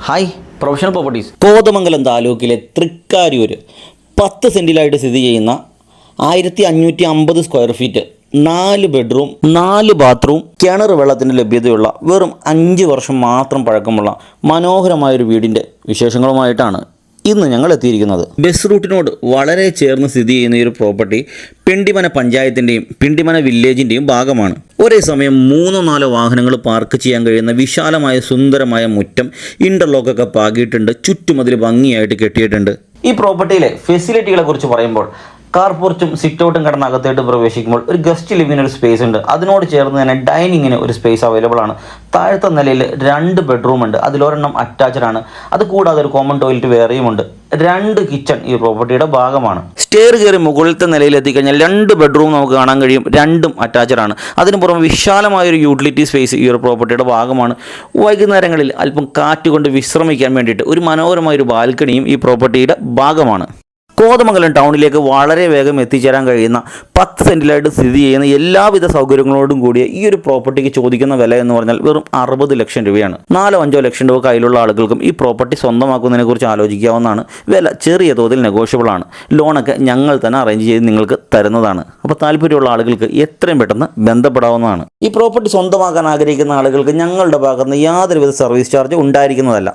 Hi professional properties Kothamangalam താലൂക്കിലെ തൃക്കാരൂർ 10 സെൻറ്റിലായിട്ട് സ്ഥിതി ചെയ്യുന്ന 1550 സ്ക്വയർ ഫീറ്റ് 4 ബെഡ്റൂം 4 ബാത്റൂം കിണർ വെള്ളത്തിൻ്റെ ലഭ്യതയുള്ള വെറും 5 വർഷം മാത്രം പഴക്കമുള്ള മനോഹരമായൊരു വീടിൻ്റെ വിശേഷങ്ങളുമായിട്ടാണ് ഇന്ന് ഞങ്ങൾ എത്തിയിരിക്കുന്നത്. ബസ് റൂട്ടിനോട് വളരെ ചേർന്ന് സ്ഥിതി ചെയ്യുന്ന ഈ ഒരു പ്രോപ്പർട്ടി പിണ്ടിമന പഞ്ചായത്തിൻ്റെയും പിണ്ടിമന വില്ലേജിൻ്റെയും ഭാഗമാണ്. ഒരേ സമയം 3-4 വാഹനങ്ങൾ പാർക്ക് ചെയ്യാൻ കഴിയുന്ന വിശാലമായ സുന്ദരമായ മുറ്റം, ഇൻ്റർലോക്കൊക്കെ പാകിയിട്ടുണ്ട്, ചുറ്റുമതിൽ ഭംഗിയായിട്ട് കെട്ടിയിട്ടുണ്ട്. ഈ പ്രോപ്പർട്ടിയിലെ ഫെസിലിറ്റികളെ കുറിച്ച് പറയുമ്പോൾ കാർ പോർച്ചും സിറ്റ് ഔട്ടും കടന്ന് അകത്തേട്ട് പ്രവേശിക്കുമ്പോൾ ഒരു ഗസ്റ്റ് ലിവിങ്ങിന് ഒരു സ്പേസ് ഉണ്ട്. അതിനോട് ചേർന്ന് തന്നെ ഡൈനിങ്ങിന് ഒരു സ്പേസ് അവൈലബിൾ ആണ്. താഴത്തെ നിലയിൽ 2 ബെഡ്റൂം ഉണ്ട്, അതിലൊരെണ്ണം അറ്റാച്ച്ഡ് ആണ്. അതുകൂടാതെ ഒരു കോമൺ ടോയ്ലറ്റ് വേറെയുമുണ്ട്. 2 കിച്ചൺ ഈ പ്രോപ്പർട്ടിയുടെ ഭാഗമാണ്. സ്റ്റെയർ കയറി മുകളിലത്തെ നിലയിൽ എത്തിക്കഴിഞ്ഞാൽ 2 ബെഡ്റൂം നമുക്ക് കാണാൻ കഴിയും, 2ഉം അറ്റാച്ച്ഡ് ആണ്. അതിന് പുറമെ വിശാലമായൊരു യൂട്ടിലിറ്റി സ്പേസ് ഈ ഒരു പ്രോപ്പർട്ടിയുടെ ഭാഗമാണ്. വൈകുന്നേരങ്ങളിൽ അല്പം കാറ്റ് കൊണ്ട് വിശ്രമിക്കാൻ വേണ്ടിയിട്ട് ഒരു മനോഹരമായൊരു ബാൽക്കണിയും ഈ പ്രോപ്പർട്ടിയുടെ ഭാഗമാണ്. കോതമംഗലം ടൗണിലേക്ക് വളരെ വേഗം എത്തിച്ചേരാൻ കഴിയുന്ന 10 സെൻറ്റിലായിട്ട് സ്ഥിതി ചെയ്യുന്ന എല്ലാവിധ സൗകര്യങ്ങളോടും കൂടിയ ഈ ഒരു പ്രോപ്പർട്ടിക്ക് ചോദിക്കുന്ന വില എന്ന് പറഞ്ഞാൽ വെറും 60 ലക്ഷം രൂപയാണ്. 4-5 ലക്ഷം രൂപ കയ്യിലുള്ള ആളുകൾക്കും ഈ പ്രോപ്പർട്ടി സ്വന്തമാക്കുന്നതിനെക്കുറിച്ച് ആലോചിക്കാവുന്നതാണ്. വില ചെറിയ തോതിൽ നെഗോഷ്യബിൾ ആണ്. ലോണൊക്കെ ഞങ്ങൾ തന്നെ അറേഞ്ച് ചെയ്ത് നിങ്ങൾക്ക് തരുന്നതാണ്. അപ്പോൾ താല്പര്യമുള്ള ആളുകൾക്ക് എത്രയും പെട്ടെന്ന് ബന്ധപ്പെടാവുന്നതാണ്. ഈ പ്രോപ്പർട്ടി സ്വന്തമാക്കാൻ ആഗ്രഹിക്കുന്ന ആളുകൾക്ക് ഞങ്ങളുടെ ഭാഗത്ത് നിന്ന് യാതൊരുവിധ സർവീസ് ചാർജ് ഉണ്ടായിരിക്കുന്നതല്ല.